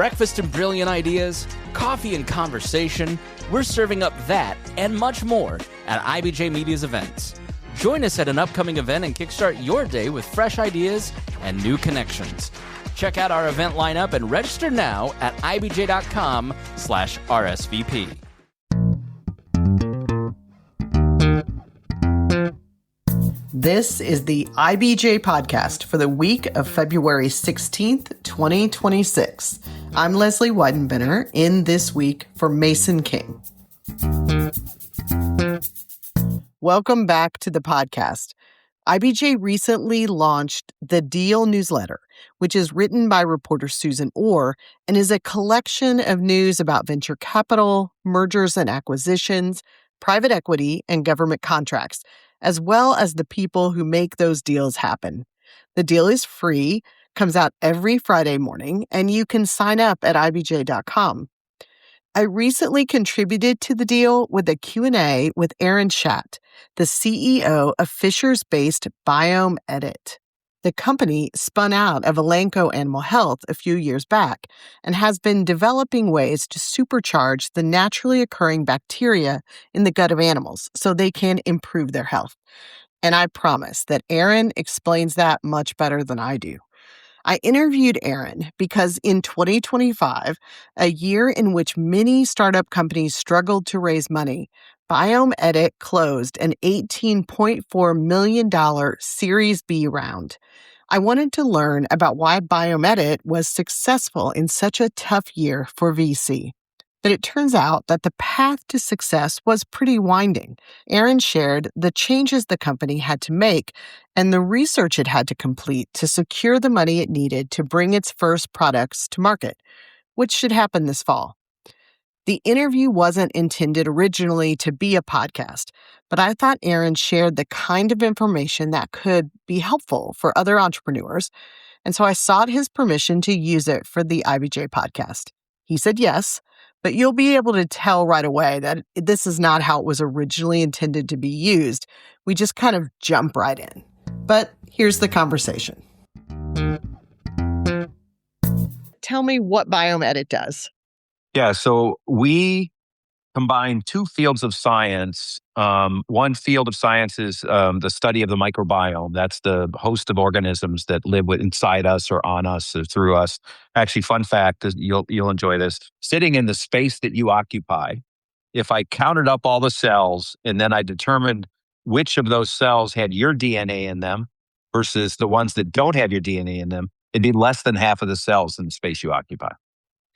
breakfast and brilliant ideas, coffee and conversation, we're serving up that and much more at IBJ Media's events. Join us at an upcoming event and kickstart your day with fresh ideas and new connections. Check out our event lineup and register now at ibj.com/RSVP. This is the IBJ podcast for the week of February 16th, 2026. I'm Leslie Weidenbender in this week for Mason King. Welcome back to the podcast. IBJ recently launched the Deal newsletter, which is written by reporter Susan Orr and is a collection of news about venture capital, mergers and acquisitions, private equity, and government contracts, as well as the people who make those deals happen. The Deal is free, comes out every Friday morning, and you can sign up at ibj.com. I recently contributed to the Deal with a Q&A with Aaron Schacht, the CEO of Fishers-based BiomEdit. The company spun out of Elanco Animal Health a few years back and has been developing ways to supercharge the naturally occurring bacteria in the gut of animals so they can improve their health. And I promise that Aaron explains that much better than I do. I interviewed Aaron because in 2025, a year in which many startup companies struggled to raise money, BiomEdit closed an $18.4 million Series B round. I wanted to learn about why BiomEdit was successful in such a tough year for VC. But it turns out that the path to success was pretty winding. Aaron shared the changes the company had to make and the research it had to complete to secure the money it needed to bring its first products to market, which should happen this fall. The interview wasn't intended originally to be a podcast, but I thought Aaron shared the kind of information that could be helpful for other entrepreneurs, and so I sought his permission to use it for the IBJ podcast. He said yes, but you'll be able to tell right away that this is not how it was originally intended to be used. We just kind of jump right in. But here's the conversation. Tell me what BiomEdit does. Yeah, so we combine two fields of science. One field of science is the study of the microbiome. That's the host of organisms that live inside us or on us or through us. Actually, fun fact, you'll enjoy this. Sitting in the space that you occupy, if I counted up all the cells and then I determined which of those cells had your DNA in them versus the ones that don't have your DNA in them, it'd be less than half of the cells in the space you occupy.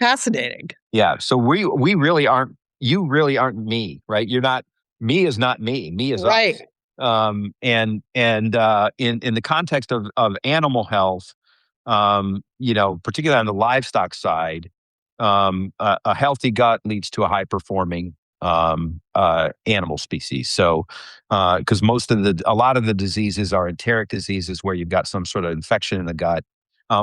Fascinating. Yeah. So we really aren't, you really aren't me, right? You're not, me is not me. Me is right. Us. In the context of animal health, particularly on the livestock side, a healthy gut leads to a high performing animal species. So, because a lot of the diseases are enteric diseases where you've got some sort of infection in the gut.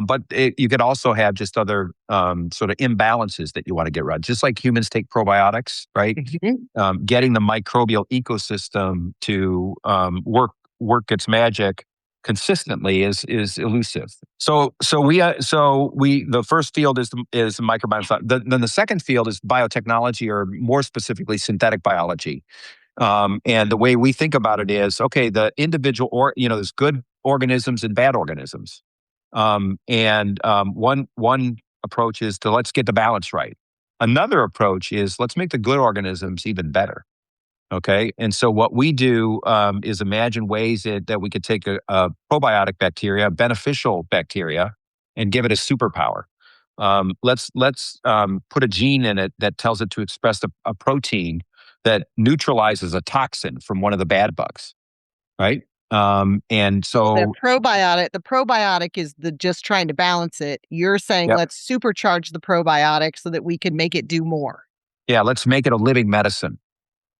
But you could also have just other sort of imbalances that you want to get right. Just like humans take probiotics, right? Mm-hmm. Getting the microbial ecosystem to work its magic consistently is elusive. So the first field is microbiome. Then the second field is biotechnology, or more specifically, synthetic biology. And the way we think about it is, okay, the individual there's good organisms and bad organisms. One approach is to let's get the balance right. Another approach is let's make the good organisms even better. Okay. And so what we do is imagine ways that we could take a probiotic bacteria, a beneficial bacteria, and give it a superpower. Let's put a gene in it that tells it to express a protein that neutralizes a toxin from one of the bad bugs. Right. And so the probiotic is just trying to balance it. You're saying Yep. Let's supercharge the probiotic so that we can make it do more. Yeah, let's make it a living medicine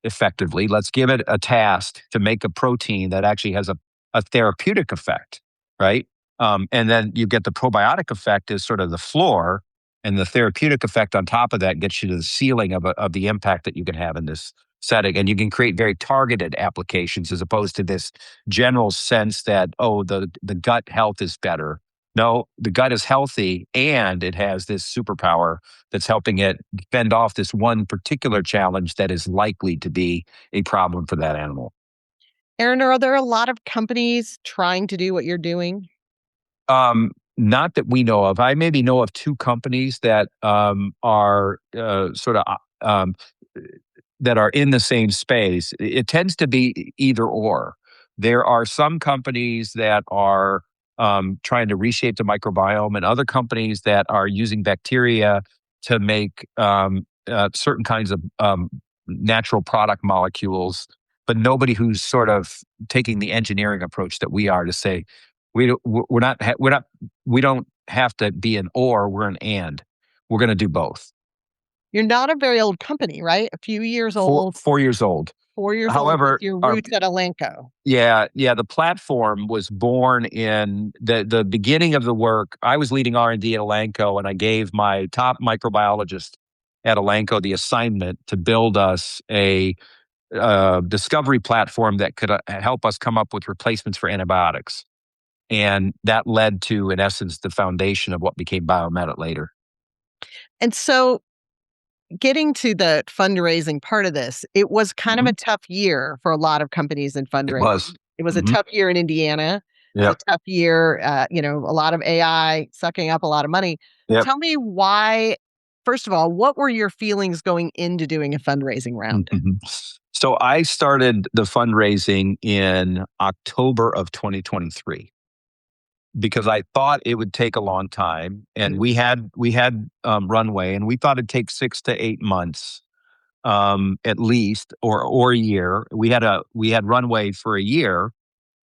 effectively. Let's give it a task to make a protein that actually has a therapeutic effect, right? And then you get the probiotic effect as sort of the floor, and the therapeutic effect on top of that gets you to the ceiling of the impact that you can have in this setting. And you can create very targeted applications as opposed to this general sense that, the gut health is better. No, the gut is healthy and it has this superpower that's helping it fend off this one particular challenge that is likely to be a problem for that animal. Aaron, are there a lot of companies trying to do what you're doing? Not that we know of. I maybe know of two companies that are sort of that are in the same space. It tends to be either or. There are some companies that are trying to reshape the microbiome, and other companies that are using bacteria to make certain kinds of natural product molecules. But nobody who's sort of taking the engineering approach that we are to say we don't have to be an or, we're an and. We're going to do both. You're not a very old company, right? A few years old. 4 years old. 4 years old with However, your roots at Elanco. yeah, the platform was born in the beginning of the work. I was leading R&D at Elanco, and I gave my top microbiologist at Elanco the assignment to build us a discovery platform that could help us come up with replacements for antibiotics. And that led to, in essence, the foundation of what became BiomEdit later. And so getting to the fundraising part of this, it was kind of a tough year for a lot of companies in fundraising. It was. It was a tough year in Indiana. It was a tough year, a lot of AI sucking up a lot of money. Yep. Tell me why, first of all, what were your feelings going into doing a fundraising round? So I started the fundraising in October of 2023 because I thought it would take a long time, and we had runway, and we thought it'd take 6 to 8 months at least, or a year. We had runway for a year.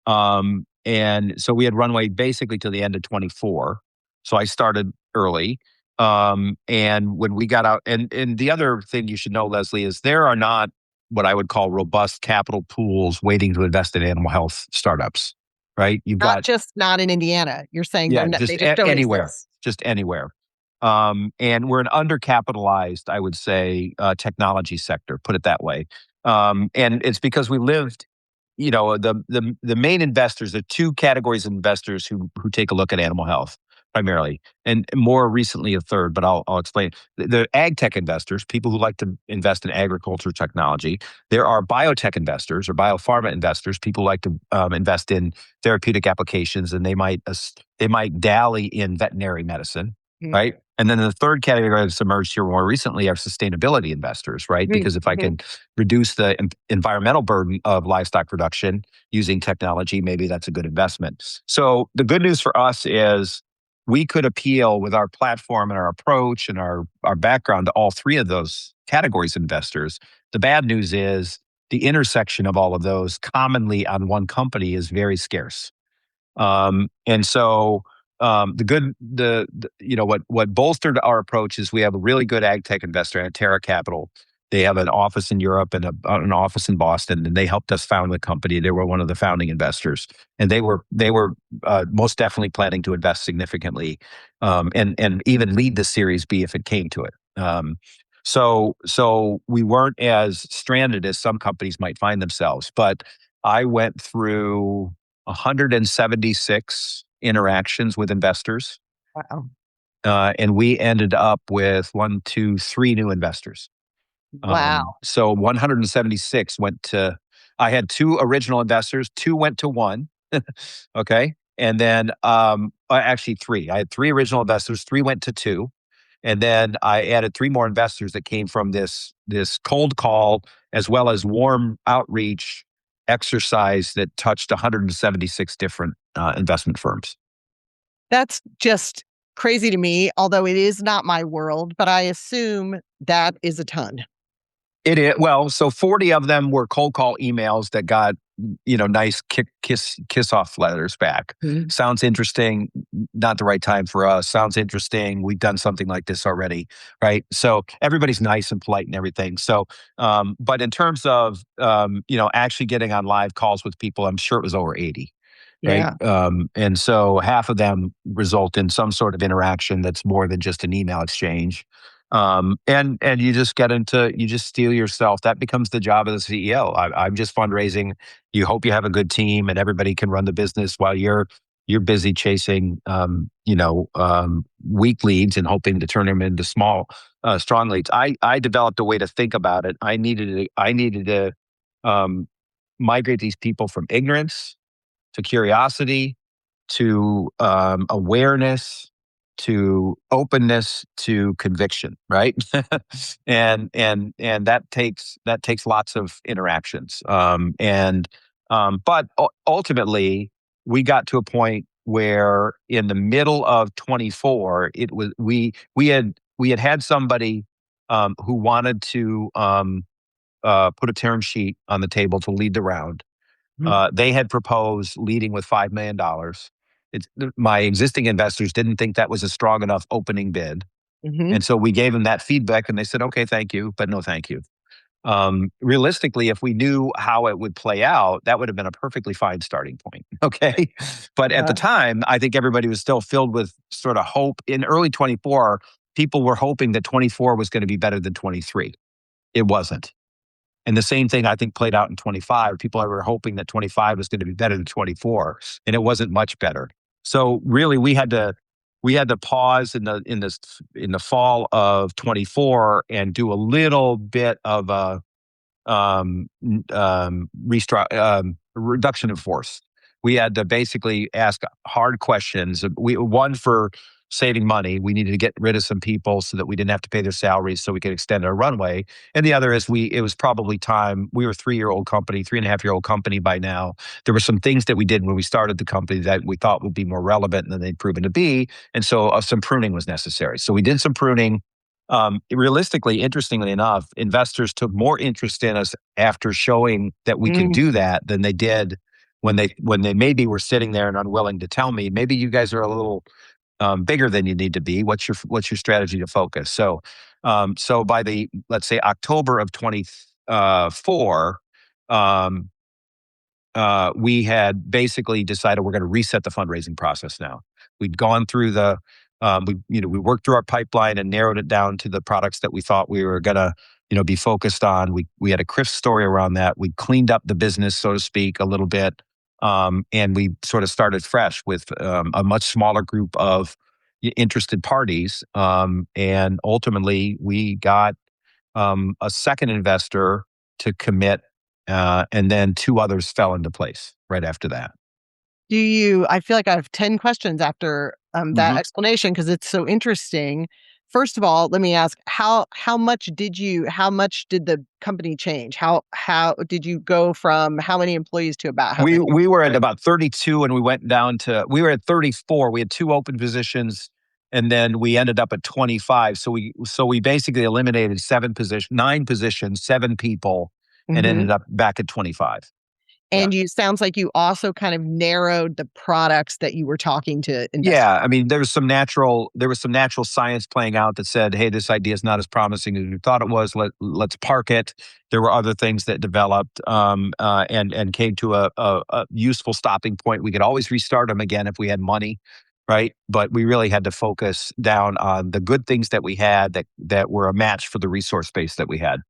And so we had runway basically to the end of 24. So I started early. And when we got out, and the other thing you should know, Leslie, is there are not what I would call robust capital pools waiting to invest in animal health startups, right? You've got not in Indiana. You're saying they just don't anywhere, exist. just anywhere. And we're an undercapitalized, I would say, technology sector, put it that way. And it's because we lived, the main investors, the two categories of investors who take a look at animal health primarily, and more recently a third, but I'll explain. The ag tech investors, people who like to invest in agriculture technology. There are biotech investors or biopharma investors, people who like to invest in therapeutic applications, and they might dally in veterinary medicine, right? And then the third category that's emerged here more recently are sustainability investors, right? Because if I can reduce the environmental burden of livestock production using technology, maybe that's a good investment. So the good news for us is we could appeal with our platform and our approach and our background to all three of those categories of investors. The bad news is the intersection of all of those commonly on one company is very scarce. And so what bolstered our approach is we have a really good ag tech investor, Terra Capital. They have an office in Europe and an office in Boston, and they helped us found the company. They were one of the founding investors, and they were most definitely planning to invest significantly, and even lead the Series B if it came to it. So we weren't as stranded as some companies might find themselves. But I went through 176 interactions with investors. Wow. And we ended up with 3 new investors. Wow. So 176 went to, I had 2 original investors, 2 went to 1. Okay. And then actually 3. I had 3 original investors, 3 went to 2. And then I added 3 more investors that came from this cold call as well as warm outreach exercise that touched 176 different investment firms. That's just crazy to me, although it is not my world, but I assume that is a ton. It is. Well, so 40 of them were cold call emails that got, nice kiss off letters back. Sounds interesting. Not the right time for us. Sounds interesting. We've done something like this already, right? So everybody's nice and polite and everything. So, but in terms of, actually getting on live calls with people, I'm sure it was over 80. Right. Yeah. And so half of them result in some sort of interaction that's more than just an email exchange. And you just you just steel yourself. That becomes the job of the CEO. I'm just fundraising. You hope you have a good team and everybody can run the business while you're you're busy chasing, weak leads and hoping to turn them into strong leads. I developed a way to think about it. I needed to migrate these people from ignorance to curiosity to awareness to openness to conviction, right? and that takes lots of interactions. But ultimately, we got to a point where in the middle of 24, it was we had somebody who wanted to put a term sheet on the table to lead the round. They had proposed leading with $5 million. My existing investors didn't think that was a strong enough opening bid. Mm-hmm. And so we gave them that feedback and they said, okay, thank you, but no thank you. Realistically, if we knew how it would play out, that would have been a perfectly fine starting point. Okay. But at the time, I think everybody was still filled with sort of hope. In early 24, people were hoping that 24 was going to be better than 23. It wasn't. And the same thing I think played out in 25. People were hoping that 25 was going to be better than 24, and it wasn't much better. So really, we had to pause in the fall of 24 and do a little bit of a reduction in force. We had to basically ask hard questions. One for saving money. We needed to get rid of some people so that we didn't have to pay their salaries so we could extend our runway. And the other is it was probably time. We were a 3-year-old company, 3.5-year-old company by now. There were some things that we did when we started the company that we thought would be more relevant than they'd proven to be. And so some pruning was necessary. So we did some pruning. Realistically, interestingly enough, investors took more interest in us after showing that we could do that than they did when they maybe were sitting there and unwilling to tell me, maybe you guys are a little bigger than you need to be. What's your strategy to focus? So by the, let's say, October of 24, we had basically decided we're going to reset the fundraising process now. We'd gone through we worked through our pipeline and narrowed it down to the products that we thought we were going to, be focused on. We had a crisp story around that. We cleaned up the business, so to speak, a little bit. And we sort of started fresh with a much smaller group of interested parties. And ultimately, we got a second investor to commit, and then 2 others fell into place right after that. I feel like I have 10 questions after that explanation because it's so interesting. First of all, let me ask, how much did the company change? How did you go from how many employees to about how many? We were at about 32 and we went down to, we were at 34. We had 2 open positions and then we ended up at 25. So we basically eliminated 9 positions, 7 people, and ended up back at 25. And sounds like you also kind of narrowed the products that you were talking to investors. Yeah, I mean, there was some natural science playing out that said, "Hey, this idea is not as promising as we thought it was. Let's park it." There were other things that developed and came to a useful stopping point. We could always restart them again if we had money, right? But we really had to focus down on the good things that we had that were a match for the resource base that we had.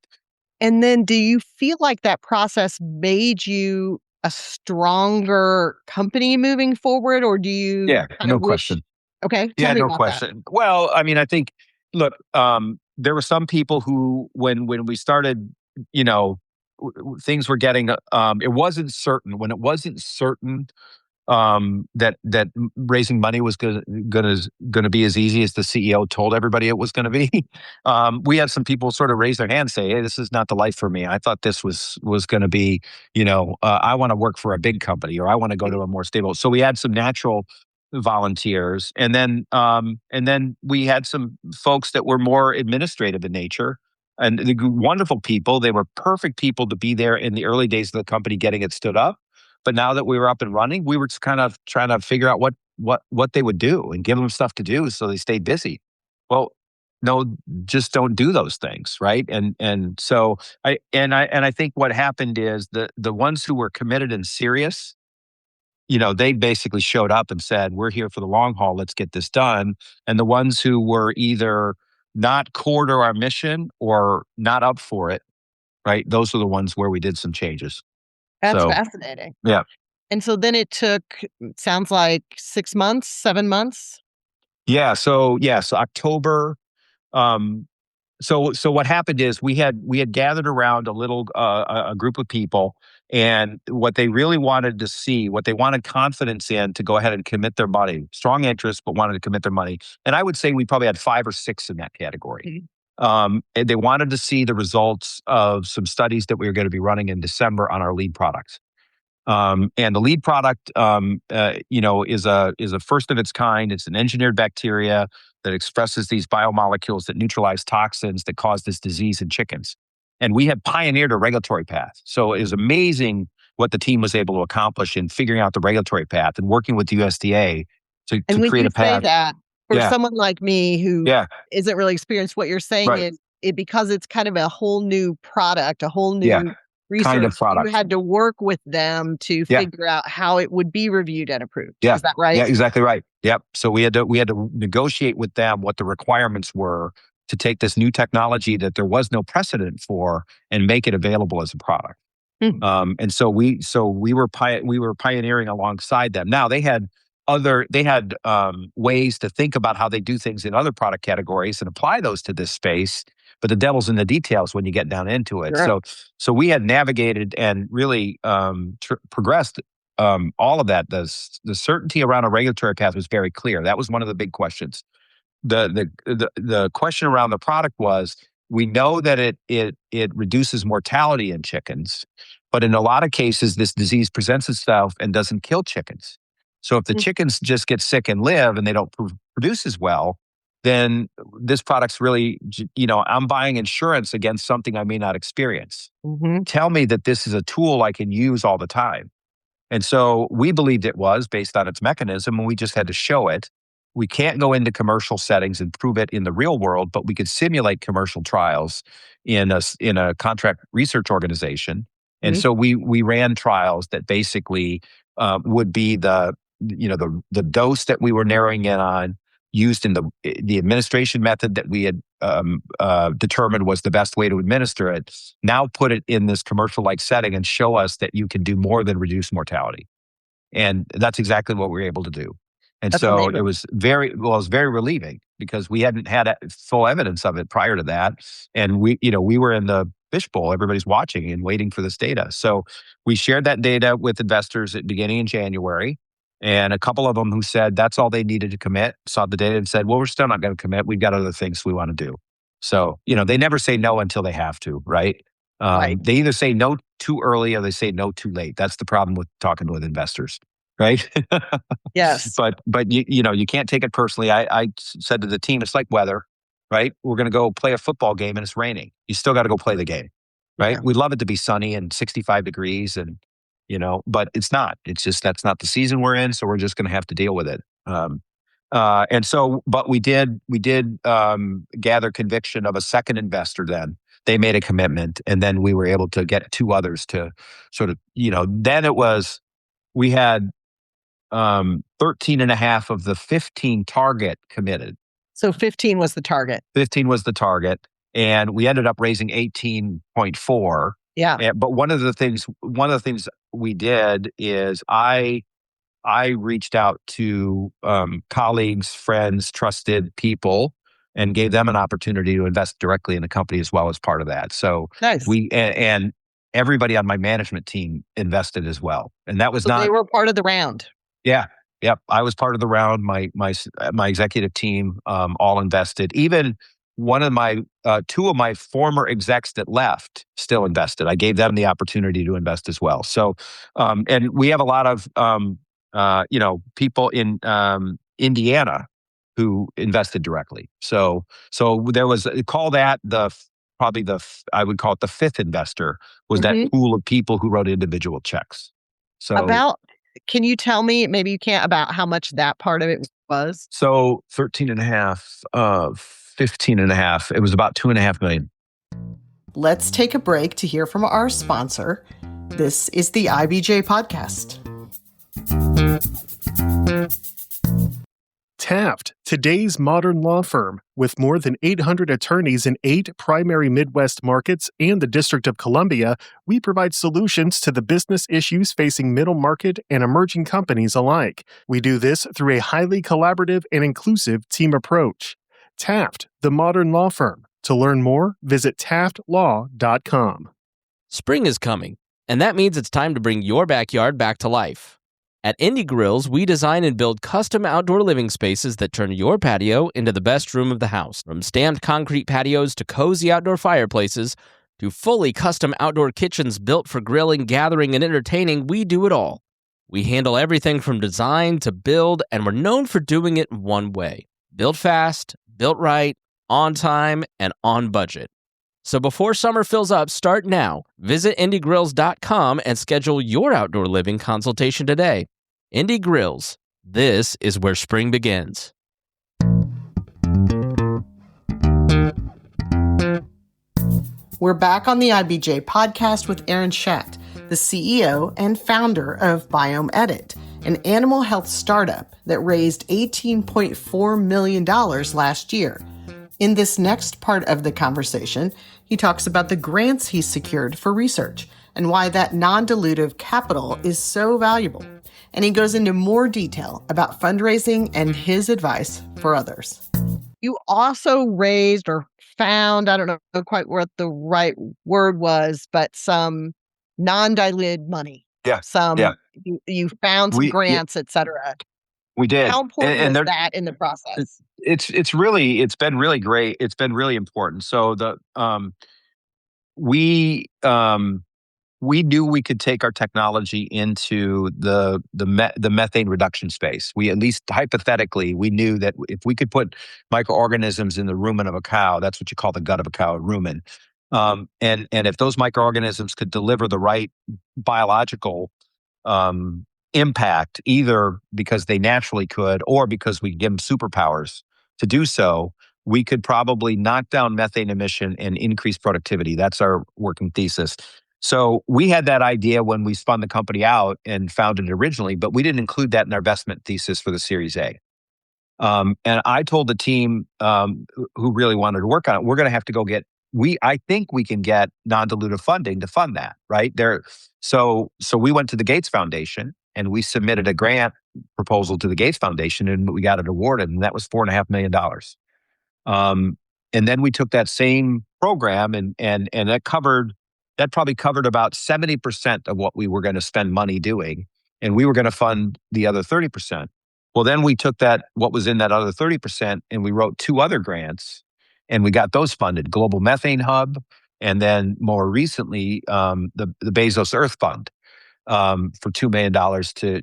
And then do you feel like that process made you a stronger company moving forward, or do you no question. Okay, tell me no about question. Well, I mean, I think, look, there were some people who, when we started, things were getting, it wasn't certain. When it wasn't certain that raising money was going to be as easy as the CEO told everybody it was going to be. We had some people sort of raise their hands, say, "Hey, this is not the life for me. I thought this was going to be, I want to work for a big company, or I want to go to a more stable." So we had some natural volunteers, and then we had some folks that were more administrative in nature. And the wonderful people, they were perfect people to be there in the early days of the company getting it stood up. But now that we were up and running, we were just kind of trying to figure out what they would do and give them stuff to do so they stayed busy. Well, no, just don't do those things, right? And so I think what happened is the ones who were committed and serious, they basically showed up and said, "We're here for the long haul. Let's get this done." And the ones who were either not core to our mission or not up for it, right? Those are the ones where we did some changes. That's fascinating. Yeah. And so then it took, sounds like 6 months, 7 months? So October. So what happened is we had gathered around a group of people, and what they really wanted to see, what they wanted confidence in to go ahead and commit their money, strong interest, but wanted to commit their money. And I would say we probably had 5 or 6 in that category. And they wanted to see the results of some studies that we were going to be running in December on our lead product. And the lead product, is a first of its kind. It's an engineered bacteria that expresses these biomolecules that neutralize toxins that cause this disease in chickens. And we had pioneered a regulatory path. So it was amazing what the team was able to accomplish in figuring out the regulatory path and working with the USDA to create a path. Say that, for Yeah. someone like me who Yeah. isn't really experienced, what you're saying Right. is because it's kind of a whole new product, a whole new Yeah. research, Kind of product. you had to work with them to Yeah. figure out how it would be reviewed and approved. Yeah. Is that right? Yeah, exactly right. Yep. So we had to negotiate with them what the requirements were to take this new technology that there was no precedent for and make it available as a product. And so we were pioneering alongside them. Now they had ways to think about how they do things in other product categories and apply those to this space. But the devil's in the details when you get down into it. Sure. So we had navigated and really progressed all of that. The certainty around a regulatory path was very clear. That was one of the big questions. The question around the product was, we know that it reduces mortality in chickens, but in a lot of cases, this disease presents itself and doesn't kill chickens. So if the chickens just get sick and live and they don't produce as well, then this product's really, I'm buying insurance against something I may not experience. Tell me that this is a tool I can use all the time. And so we believed it was based on its mechanism, and we just had to show it. We can't go into commercial settings and prove it in the real world, but we could simulate commercial trials in a contract research organization. And so we ran trials that basically would be the dose that we were narrowing in on, used in the administration method that we had determined was the best way to administer it. Now put it in this commercial-like setting and show us that you can do more than reduce mortality. And that's exactly what we were able to do. And That's so amazing. it was very relieving because we hadn't had full evidence of it prior to that. And we were in the fishbowl. Everybody's watching and waiting for this data. So we shared that data with investors at beginning in January. And a couple of them who said that's all they needed to commit saw the data and said, well, we're still not going to commit. We've got other things we want to do. So, they never say no until they have to, right? Right. They either say no too early or they say no too late. That's the problem with talking with investors, right? Yes. But you can't take it personally. I said to the team, it's like weather, right? We're going to go play a football game and it's raining. You still got to go play the game, right? Yeah. We'd love it to be sunny and 65 degrees and, but it's not. It's just that's not the season we're in, so we're just going to have to deal with it. But we did gather conviction of a second investor. Then they made a commitment, and then we were able to get 2 others to sort of, then it was, we had 13 and a half of the 15 target committed. So 15 was the target. 15 was the target, and we ended up raising 18.4. Yeah. But one of the things we did is I reached out to colleagues, friends, trusted people, and gave them an opportunity to invest directly in the company as well as part of that. So Nice. and everybody on my management team invested as well, and that was So they were part of the round. Yeah. Yep. I was part of the round. My executive team all invested. Even one of my 2 of my former execs that left still invested. I gave them the opportunity to invest as well. So, and we have a lot of people in Indiana who invested directly. So there was I would call it the 5th investor was that pool of people who wrote individual checks. So can you tell me, maybe you can't, about how much that part of it was? So 13 and a half, 15 and a half, it was about 2.5 million. Let's take a break to hear from our sponsor. This is the IBJ podcast. Taft, today's modern law firm. With more than 800 attorneys in 8 primary Midwest markets and the District of Columbia, we provide solutions to the business issues facing middle market and emerging companies alike. We do this through a highly collaborative and inclusive team approach. Taft, the modern law firm. To learn more, visit taftlaw.com. Spring is coming, and that means it's time to bring your backyard back to life. At Indie Grills, we design and build custom outdoor living spaces that turn your patio into the best room of the house. From stamped concrete patios to cozy outdoor fireplaces to fully custom outdoor kitchens built for grilling, gathering, and entertaining, we do it all. We handle everything from design to build, and we're known for doing it one way. Built fast, built right, on time, and on budget. So before summer fills up, start now. Visit IndieGrills.com and schedule your outdoor living consultation today. Indie Grills. This is where spring begins. We're back on the IBJ podcast with Aaron Schacht, the CEO and founder of BiomEdit, an animal health startup that raised $18.4 million last year. In this next part of the conversation, he talks about the grants he's secured for research and why that non-dilutive capital is so valuable. And he goes into more detail about fundraising and his advice for others. You also raised or found, I don't know quite what the right word was, but some non-diluted money. Yeah. You found some grants, et cetera. We did. How important was that in the process? It's been really great. It's been really important. So we knew we could take our technology into the methane reduction space. We, at least hypothetically, we knew that if we could put microorganisms in the rumen of a cow, that's what you call the gut of a cow, a rumen. And if those microorganisms could deliver the right biological impact, either because they naturally could or because we give them superpowers to do so, we could probably knock down methane emission and increase productivity. That's our working thesis. So we had that idea when we spun the company out and founded it originally, but we didn't include that in our investment thesis for the Series A. And I told the team who really wanted to work on it, we're going to have to go get, I think we can get non-dilutive funding to fund that, right? So we went to the Gates Foundation and we submitted a grant proposal to the Gates Foundation and we got it awarded, and that was $4.5 million. And then we took that same program and that probably covered about 70% of what we were going to spend money doing, and we were going to fund the other 30%. Well, then we took what was in that other 30%, and we wrote 2 other grants, and we got those funded: Global Methane Hub, and then more recently, the Bezos Earth Fund for $2 million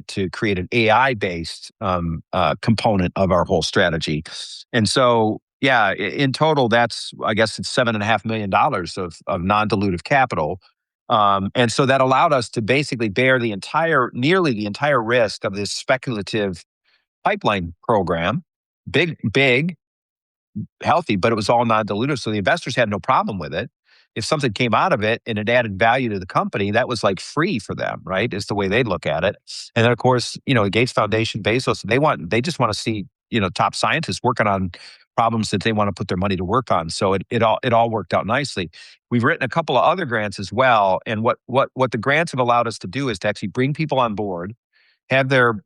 to create an AI-based component of our whole strategy. And so, yeah, in total, it's $7.5 million of non-dilutive capital. And so that allowed us to basically bear nearly the entire risk of this speculative pipeline program. Big, healthy, but it was all non-dilutive. So the investors had no problem with it. If something came out of it and it added value to the company, that was like free for them, right? Is the way they look at it. And then, of course, the Gates Foundation, Bezos, they just want to see, top scientists working on problems that they want to put their money to work on. So it all worked out nicely. We've written a couple of other grants as well. And what the grants have allowed us to do is to actually bring people on board, have their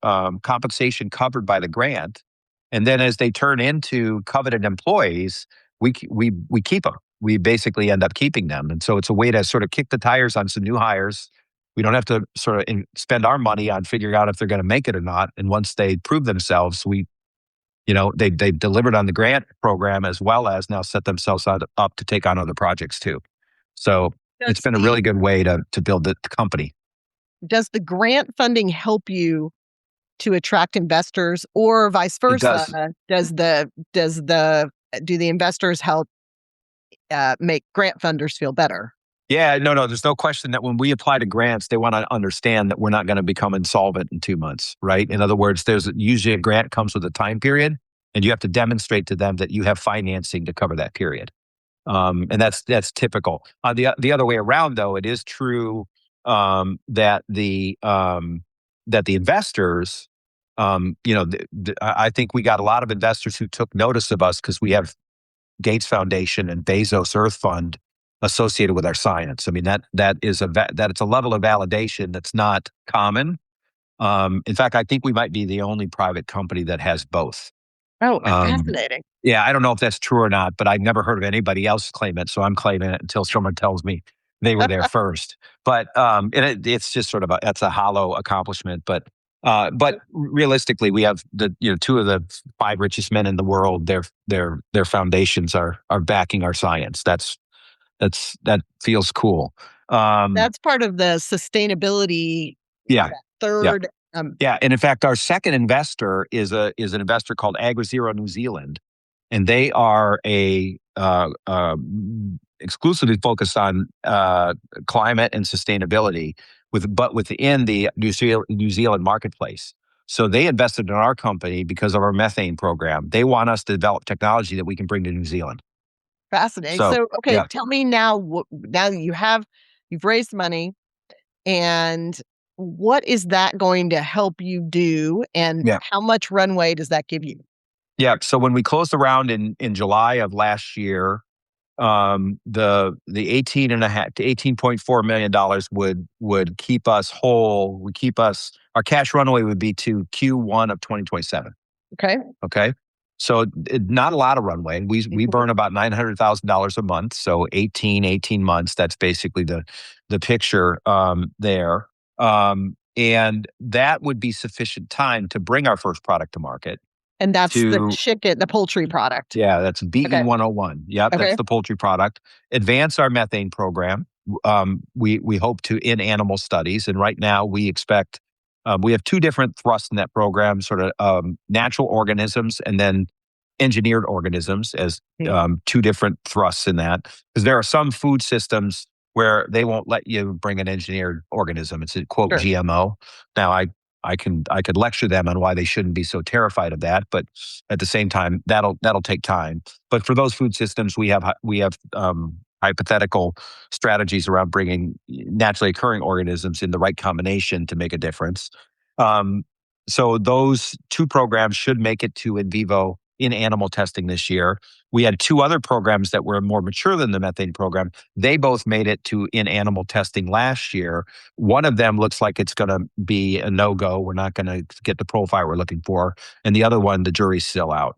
compensation covered by the grant. And then as they turn into coveted employees, we keep them. We basically end up keeping them. And so it's a way to sort of kick the tires on some new hires. We don't have to sort of spend our money on figuring out if they're going to make it or not. And once they prove themselves, they've delivered on the grant program as well as now set themselves up to take on other projects too. So it's been a really good way to build the company. Does the grant funding help you to attract investors, or vice versa? Do the investors help make grant funders feel better? Yeah, no, there's no question that when we apply to grants, they want to understand that we're not going to become insolvent in 2 months, right? In other words, there's usually a grant comes with a time period, and you have to demonstrate to them that you have financing to cover that period. And that's typical. The other way around, though, it is true that the investors I think we got a lot of investors who took notice of us because we have Gates Foundation and Bezos Earth Fund associated with our science. I mean, it's a level of validation that's not common. In fact, I think we might be the only private company that has both. Oh, fascinating. Yeah, I don't know if that's true or not, but I've never heard of anybody else claim it. So I'm claiming it until someone tells me they were there first. But it's just sort of that's a hollow accomplishment. But realistically, we have two of the 5 richest men in the world. Their foundations are backing our science. That feels cool. That's part of the sustainability. Yeah. Third. Yeah, and in fact, our second investor is an investor called AgriZero New Zealand, and they are exclusively focused on climate and sustainability, but within the New Zealand marketplace. So they invested in our company because of our methane program. They want us to develop technology that we can bring to New Zealand. Fascinating. So okay, tell me now. Now that you've raised money, and what is that going to help you do, and how much runway does that give you? Yeah. So when we closed the round in July of last year, the $18.5 to $18.4 million would keep us whole. Our cash runway would be to Q1 of 2027. Okay. So not a lot of runway. We burn about $900,000 a month. So 18 months. That's basically the picture there. And that would be sufficient time to bring our first product to market. And that's the poultry product. Yeah, that's BE101. Yep, that's the poultry product. Advance our methane program. We hope to in animal studies. And right now we expect, we have 2 different thrusts in that program, sort of natural organisms and then engineered organisms as 2 different thrusts in that. Because there are some food systems where they won't let you bring an engineered organism. It's a quote GMO. Now I could lecture them on why they shouldn't be so terrified of that, but at the same time, that'll take time. But for those food systems, we have hypothetical strategies around bringing naturally occurring organisms in the right combination to make a difference. So those 2 programs should make it to in vivo in animal testing this year. We had 2 other programs that were more mature than the methane program. They both made it to in animal testing last year. One of them looks like it's going to be a no-go. We're not going to get the profile we're looking for. And the other one, the jury's still out.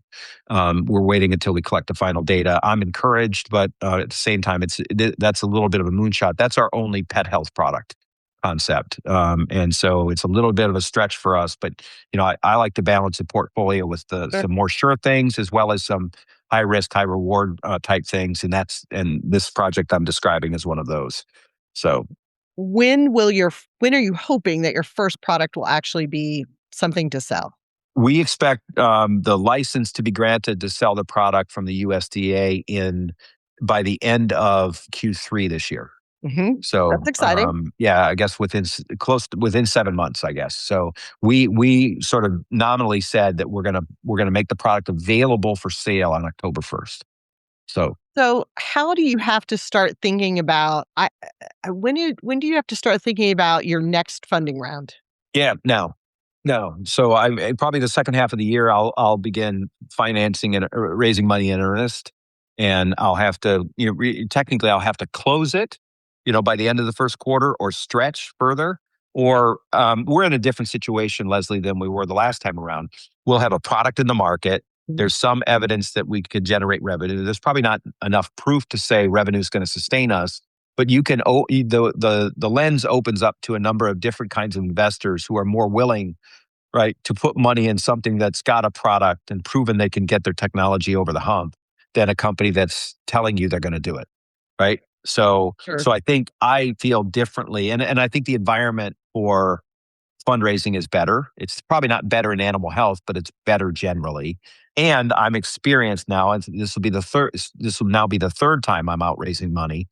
We're waiting until we collect the final data. I'm encouraged, but at the same time, that's a little bit of a moonshot. That's our only pet health product concept. And so it's a little bit of a stretch for us, but I like to balance the portfolio with some more sure things as well as some high risk, high reward type things. And this project I'm describing is one of those. So when are you hoping that your first product will actually be something to sell? We expect the license to be granted to sell the product from the USDA by the end of Q3 this year. So that's exciting. I guess within 7 months, I guess. So we sort of nominally said that we're gonna make the product available for sale on October 1st. So how do you have to start thinking about when do you have to start thinking about your next funding round? Yeah, no. So I'm probably the second half of the year. I'll begin financing and raising money in earnest, and I'll have to technically I'll have to close it by the end of the first quarter or stretch further, or we're in a different situation, Leslie, than we were the last time around. We'll have a product in the market. There's some evidence that we could generate revenue. There's probably not enough proof to say revenue is going to sustain us, but the lens opens up to a number of different kinds of investors who are more willing, right, to put money in something that's got a product and proven they can get their technology over the hump than a company that's telling you they're going to do it, right? So I think I feel differently. And I think the environment for fundraising is better. It's probably not better in animal health, but it's better generally. And I'm experienced now, and this will now be the 3rd time I'm out raising money.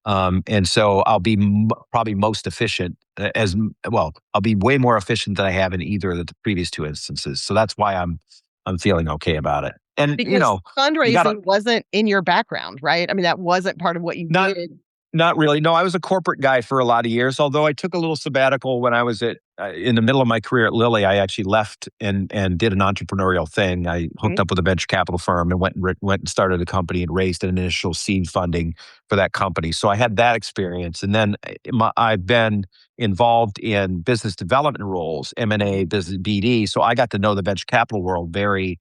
And so I'll be probably most efficient I'll be way more efficient than I have in either of the previous 2 instances. So that's why I'm feeling okay about it. And because fundraising wasn't in your background, right? I mean, that wasn't part of what you did. Not really. No, I was a corporate guy for a lot of years, although I took a little sabbatical when I was at in the middle of my career at Lilly, I actually left and did an entrepreneurial thing. I hooked up with a venture capital firm and went and started a company and raised an initial seed funding for that company. So I had that experience, and then I've been involved in business development roles, M&A, business BD. So I got to know the venture capital world very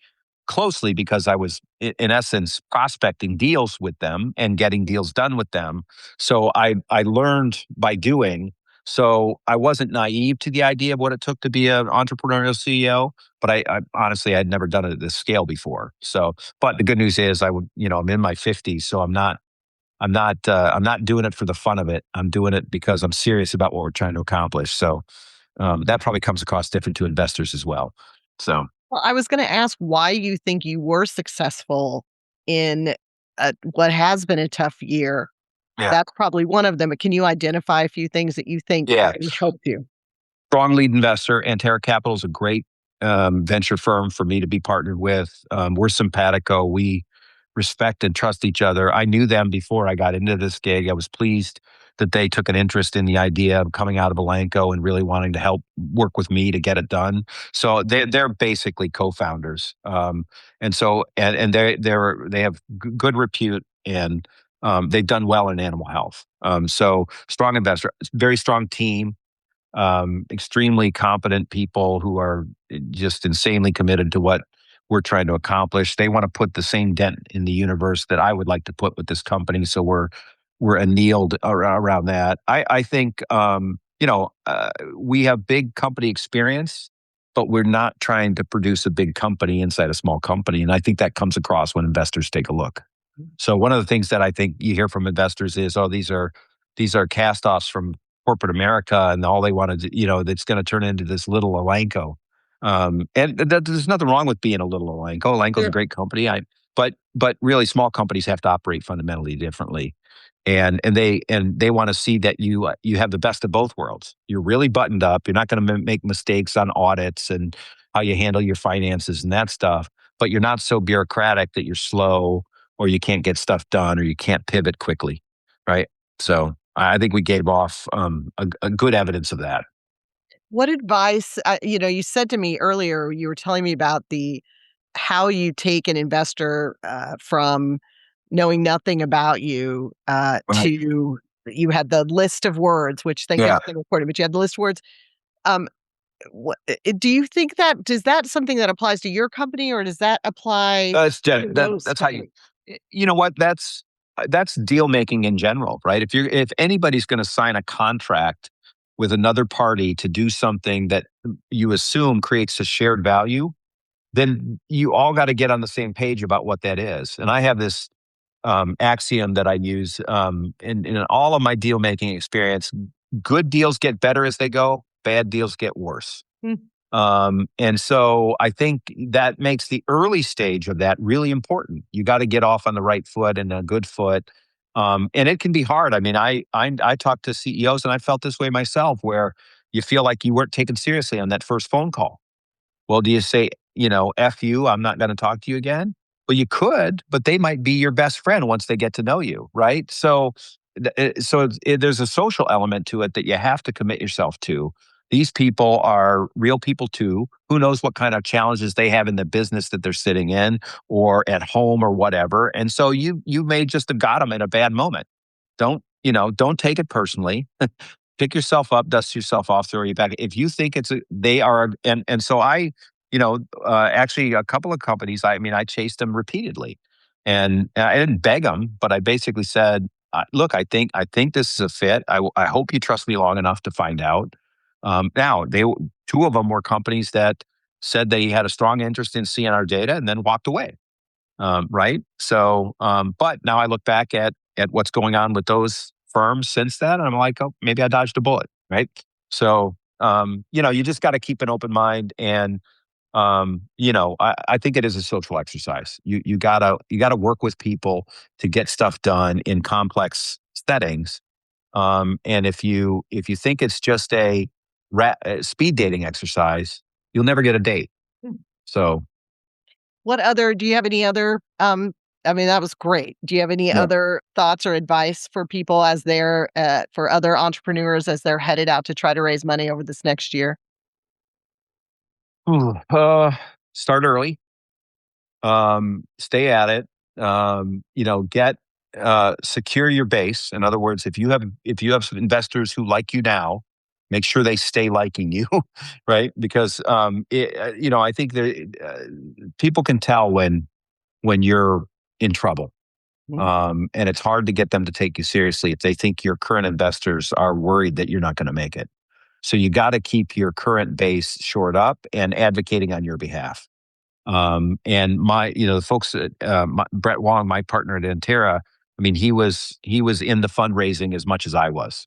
closely because I was, in essence, prospecting deals with them and getting deals done with them. So I learned by doing. So I wasn't naive to the idea of what it took to be an entrepreneurial CEO, but I honestly, I'd never done it at this scale before. So, but the good news is I'm in my 50s, so I'm not doing it for the fun of it. I'm doing it because I'm serious about what we're trying to accomplish. So that probably comes across different to investors as well. So. Well, I was going to ask why you think you were successful in what has been a tough year. Yeah. That's probably one of them, but can you identify a few things that you think helped you? Strong lead investor. Antera Capital is a great venture firm for me to be partnered with. We're simpatico. We respect and trust each other. I knew them before I got into this gig. I was pleased that they took an interest in the idea of coming out of Elanco and really wanting to help work with me to get it done. So they're basically co-founders, and so and they have good repute, and they've done well in animal health. So strong investor, very strong team. Extremely competent people who are just insanely committed to what we're trying to accomplish. They want to put the same dent in the universe that I would like to put with this company. So we're annealed around that. I think we have big company experience, but we're not trying to produce a big company inside a small company. And I think that comes across when investors take a look. So one of the things that I think you hear from investors is, oh, these are cast-offs from corporate America, and all they want to, that's going to turn into this little Elanco. And there's nothing wrong with being a little Elanco. Elanco's a great company. But really, small companies have to operate fundamentally differently, and they want to see that you have the best of both worlds. You're really buttoned up. You're not going to make mistakes on audits and how you handle your finances and that stuff. But you're not so bureaucratic that you're slow or you can't get stuff done or you can't pivot quickly, right? So I think we gave off a good evidence of that. What advice, you said to me earlier, you were telling me about how you take an investor from knowing nothing about you to you had the list of words, which thank God they recorded, but you had the list of words. Do you think is that something that applies to your company, or does that apply to those that's how you know what, that's deal making in general, right? If anybody's going to sign a contract with another party to do something that you assume creates a shared value, then you all got to get on the same page about what that is. And I have this axiom that I use in all of my deal making experience: good deals get better as they go, bad deals get worse. And so I think that makes the early stage of that really important. You got to get off on the right foot and a good foot. And it can be hard. I mean, I talk to CEOs, and I felt this way myself, where you feel like you weren't taken seriously on that first phone call. Well, do you say, F you, I'm not going to talk to you again? Well, you could, but they might be your best friend once they get to know you, right? So there's a social element to it that you have to commit yourself to. These people are real people too. Who knows what kind of challenges they have in the business that they're sitting in or at home or whatever. And so you may just have got them in a bad moment. Don't take it personally. Pick yourself up, dust yourself off, throw you back. If you think they are, and so I, actually a couple of companies, I chased them repeatedly, and I didn't beg them, but I basically said, look, I think this is a fit. I hope you trust me long enough to find out. Now, two of them were companies that said they had a strong interest in seeing our data and then walked away. Right. So, but now I look back at what's going on with those firms since then, and I'm like, oh, maybe I dodged a bullet. Right. So, you just got to keep an open mind, and I think it is a social exercise. You gotta work with people to get stuff done in complex settings. And if you think it's just a speed dating exercise, you'll never get a date. So, do you have any other, that was great. Do you have any other thoughts or advice for people for other entrepreneurs as they're headed out to try to raise money over this next year? Start early. Stay at it. Get secure your base. In other words, if you have some investors who like you now, make sure they stay liking you, right? Because I think people can tell when you're in trouble. And it's hard to get them to take you seriously if they think your current investors are worried that you're not going to make it. So you got to keep your current base shored up and advocating on your behalf. And the folks at Brett Wong, my partner at Antera, I mean, he was in the fundraising as much as I was.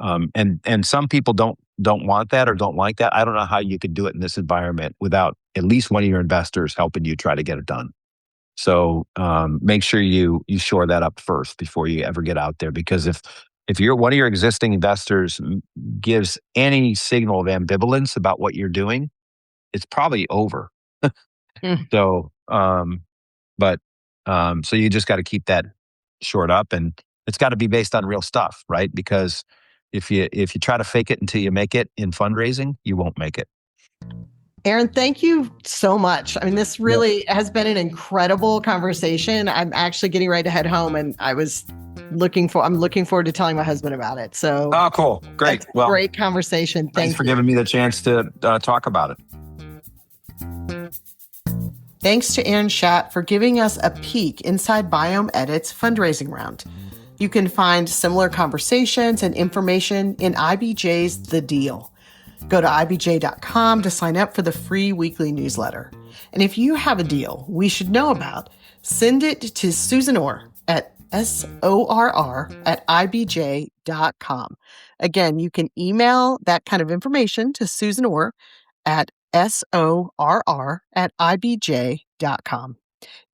And some people don't want that or don't like that. I don't know how you could do it in this environment without at least one of your investors helping you try to get it done. So make sure you shore that up first before you ever get out there. Because if one of your existing investors gives any signal of ambivalence about what you're doing, it's probably over. So, so you just got to keep that shored up, and it's got to be based on real stuff, right? Because if you try to fake it until you make it in fundraising, you won't make it. Aaron, thank you so much. I mean, this really has been an incredible conversation. I'm actually getting ready to head home, and I'm looking forward to telling my husband about it. So, cool. Great. Well, great conversation. Thanks for giving me the chance to talk about it. Thanks to Aaron Schacht for giving us a peek inside BiomEdit's fundraising round. You can find similar conversations and information in IBJ's The Deal. Go to ibj.com to sign up for the free weekly newsletter. And if you have a deal we should know about, send it to Susan Orr at sorr@ibj.com. Again, you can email that kind of information to Susan Orr at sorr@ibj.com.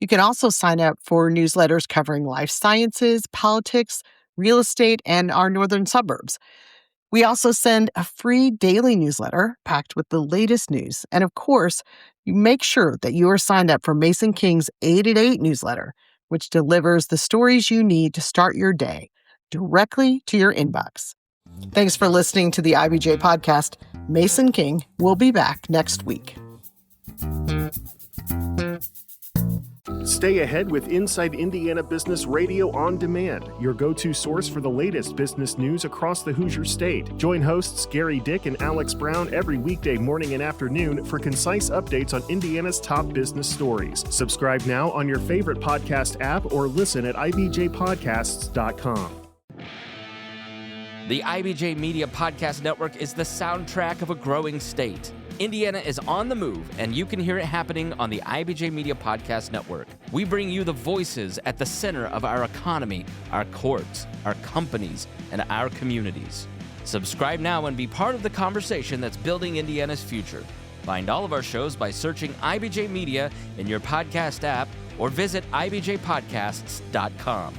You can also sign up for newsletters covering life sciences, politics, real estate, and our northern suburbs. We also send a free daily newsletter packed with the latest news. And of course, you make sure that you are signed up for Mason King's 8 at 8 newsletter, which delivers the stories you need to start your day directly to your inbox. Thanks for listening to the IBJ podcast. Mason King will be back next week. Stay ahead with Inside Indiana Business Radio on Demand, your go-to source for the latest business news across the Hoosier State. Join hosts Gary Dick and Alex Brown every weekday morning and afternoon for concise updates on Indiana's top business stories. Subscribe now on your favorite podcast app or listen at ibjpodcasts.com. The IBJ Media Podcast Network is the soundtrack of a growing state. Indiana is on the move, and you can hear it happening on the IBJ Media Podcast Network. We bring you the voices at the center of our economy, our courts, our companies, and our communities. Subscribe now and be part of the conversation that's building Indiana's future. Find all of our shows by searching IBJ Media in your podcast app or visit ibjpodcasts.com.